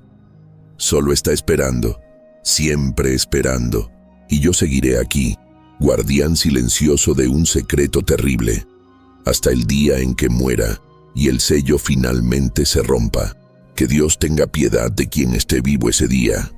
Solo está esperando, siempre esperando, y yo seguiré aquí, guardián silencioso de un secreto terrible, hasta el día en que muera y el sello finalmente se rompa. Que Dios tenga piedad de quien esté vivo ese día.